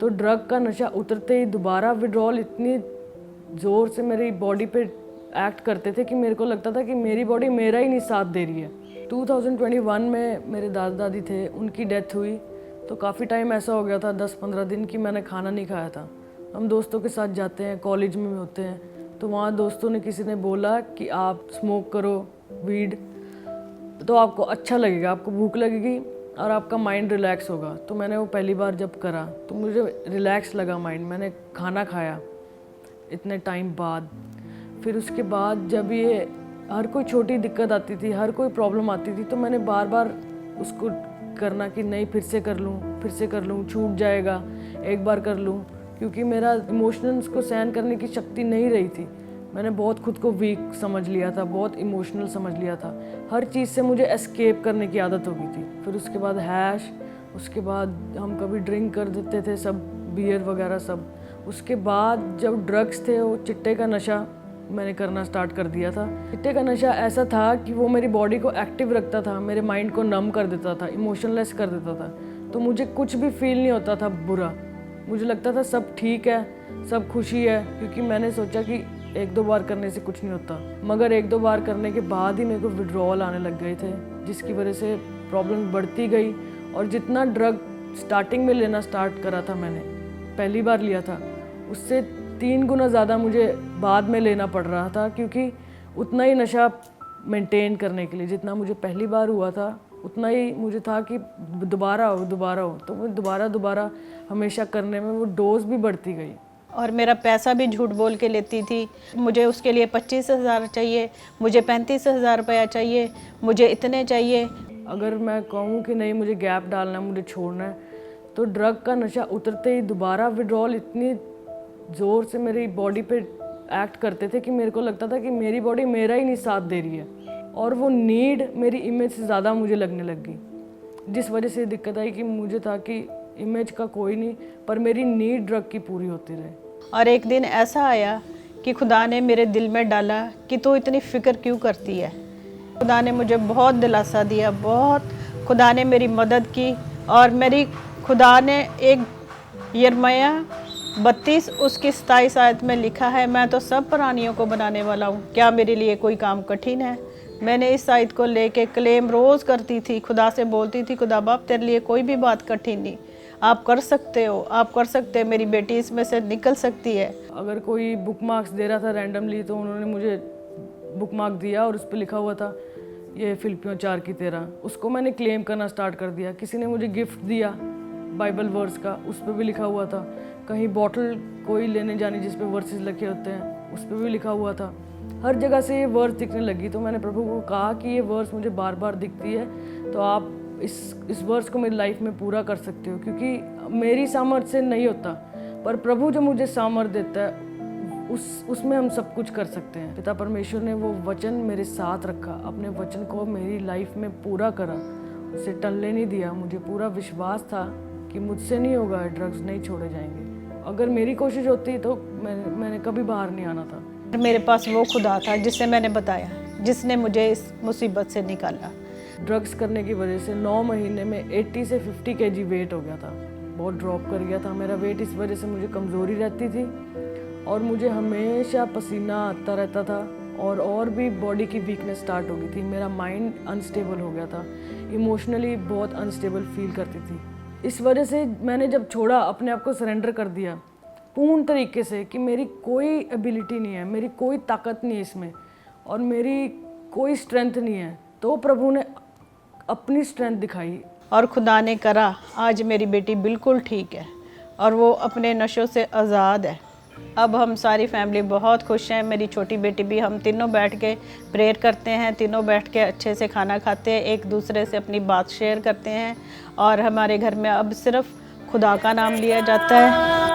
तो ड्रग का नशा उतरते ही दोबारा विड्रॉल इतनी ज़ोर से मेरी बॉडी पे एक्ट करते थे कि मेरे को लगता था कि मेरी बॉडी मेरा ही नहीं साथ दे रही है। 2021 में मेरे दादा दादी थे, उनकी डेथ हुई, तो काफ़ी टाइम ऐसा हो गया था 10-15 दिन की मैंने खाना नहीं खाया था। हम दोस्तों के साथ जाते हैं, कॉलेज में होते हैं, तो वहाँ दोस्तों ने किसी ने बोला कि आप स्मोक करो वीड, तो आपको अच्छा लगेगा, आपको भूख लगेगी और आपका माइंड रिलैक्स होगा। तो मैंने वो पहली बार जब करा तो मुझे रिलैक्स लगा माइंड। मैंने खाना खाया इतने टाइम बाद। फिर उसके बाद जब ये हर कोई छोटी दिक्कत आती थी, हर कोई प्रॉब्लम आती थी, तो मैंने बार बार उसको करना कि नहीं फिर से कर लूँ, छूट जाएगा, एक बार कर लूँ, क्योंकि मेरा इमोशंस को सहन करने की शक्ति नहीं रही थी। मैंने बहुत खुद को वीक समझ लिया था, बहुत इमोशनल समझ लिया था। हर चीज़ से मुझे एस्केप करने की आदत हो गई थी। फिर उसके बाद हैश, उसके बाद हम कभी ड्रिंक कर देते थे, सब बियर वगैरह सब। उसके बाद जब ड्रग्स थे, वो चिट्टे का नशा मैंने करना स्टार्ट कर दिया था। चिट्टे का नशा ऐसा था कि वो मेरी बॉडी को एक्टिव रखता था, मेरे माइंड को नम कर देता था, इमोशनलेस कर देता था। तो मुझे कुछ भी फील नहीं होता था बुरा, मुझे लगता था सब ठीक है, सब खुशी है, क्योंकि मैंने सोचा कि 1-2 बार करने से कुछ नहीं होता। मगर 1-2 बार करने के बाद ही मेरे को विड्रॉल आने लग गए थे, जिसकी वजह से प्रॉब्लम बढ़ती गई। और जितना ड्रग स्टार्टिंग में लेना स्टार्ट करा था, मैंने पहली बार लिया था, उससे 3 गुना ज़्यादा मुझे बाद में लेना पड़ रहा था, क्योंकि उतना ही नशा मेंटेन करने के लिए जितना मुझे पहली बार हुआ था, उतना ही मुझे था कि दोबारा हो। तो मैं दोबारा हमेशा करने में वो डोज भी बढ़ती गई। और मेरा पैसा भी झूठ बोल के लेती थी। मुझे उसके लिए 25,000 चाहिए, मुझे 35,000 रुपया चाहिए, मुझे इतने चाहिए। अगर मैं कहूँ कि नहीं मुझे गैप डालना है, मुझे छोड़ना है, तो ड्रग का नशा उतरते ही दोबारा विड्रॉल इतनी ज़ोर से मेरी बॉडी पे एक्ट करते थे कि मेरे को लगता था कि मेरी बॉडी मेरा ही नहीं साथ दे रही है। और वो नीड मेरी इमेज से ज़्यादा मुझे लगने लग गई, जिस वजह से दिक्कत आई कि मुझे था कि इमेज का कोई नहीं, पर मेरी नीड ड्रग की पूरी होती रहे। और एक दिन ऐसा आया कि खुदा ने मेरे दिल में डाला कि तू इतनी फ़िक्र क्यों करती है। खुदा ने मुझे बहुत दिलासा दिया, बहुत खुदा ने मेरी मदद की। और मेरी खुदा ने एक यिर्मयाह 32 उसकी 27 आयत में लिखा है, मैं तो सब प्राणियों को बनाने वाला हूँ, क्या मेरे लिए कोई काम कठिन है। मैंने इस आयत को लेके क्लेम रोज़ करती थी, खुदा से बोलती थी, खुदा बाप तेरे लिए कोई भी बात कठिन नहीं, आप कर सकते हो, आप कर सकते हो, मेरी बेटी इसमें से निकल सकती है। अगर कोई बुक मार्क्स दे रहा था रैंडमली, तो उन्होंने मुझे बुक मार्क दिया और उस पर लिखा हुआ था ये फिलिपियों 4 की 13, उसको मैंने क्लेम करना स्टार्ट कर दिया। किसी ने मुझे गिफ्ट दिया बाइबल वर्स का, उस पर भी लिखा हुआ था। कहीं बॉटल कोई लेने जानी जिस पे वर्सेस लिखे होते हैं, उस पर भी लिखा हुआ था। हर जगह से ये वर्स दिखने लगी, तो मैंने प्रभु को कहा कि ये वर्स मुझे बार बार दिखती है, तो आप इस वर्स को मेरी लाइफ में पूरा कर सकते हो, क्योंकि मेरी सामर्थ्य से नहीं होता, पर प्रभु जो मुझे सामर्थ्य देता है उसमें हम सब कुछ कर सकते हैं। पिता परमेश्वर ने वो वचन मेरे साथ रखा, अपने वचन को मेरी लाइफ में पूरा करा, उसे टलने नहीं दिया। मुझे पूरा विश्वास था कि मुझसे नहीं होगा, ड्रग्स नहीं छोड़े जाएंगे। अगर मेरी कोशिश होती तो मैंने कभी बाहर नहीं आना था। मेरे पास वो खुदा था जिससे मैंने बताया, जिसने मुझे इस मुसीबत से निकाला। ड्रग्स करने की वजह से 9 महीने में 80 से 50 kg वेट हो गया था, बहुत ड्रॉप कर गया था मेरा वेट। इस वजह से मुझे कमज़ोरी रहती थी और मुझे हमेशा पसीना आता रहता था, और भी बॉडी की वीकनेस स्टार्ट हो गई थी। मेरा माइंड अनस्टेबल हो गया था, इमोशनली बहुत अनस्टेबल फील करती थी। इस वजह से मैंने जब छोड़ा, अपने आप को सरेंडर कर दिया पूर्ण तरीके से कि मेरी कोई एबिलिटी नहीं है, मेरी कोई ताकत नहीं है इसमें, और मेरी कोई स्ट्रेंथ नहीं है, तो प्रभु ने अपनी स्ट्रेंथ दिखाई। और खुदा ने करा, आज मेरी बेटी बिल्कुल ठीक है और वो अपने नशों से आज़ाद है। अब हम सारी फैमिली बहुत खुश हैं। मेरी छोटी बेटी भी, हम तीनों बैठ के प्रेयर करते हैं, तीनों बैठ के अच्छे से खाना खाते हैं, एक दूसरे से अपनी बात शेयर करते हैं, और हमारे घर में अब सिर्फ खुदा का नाम लिया जाता है।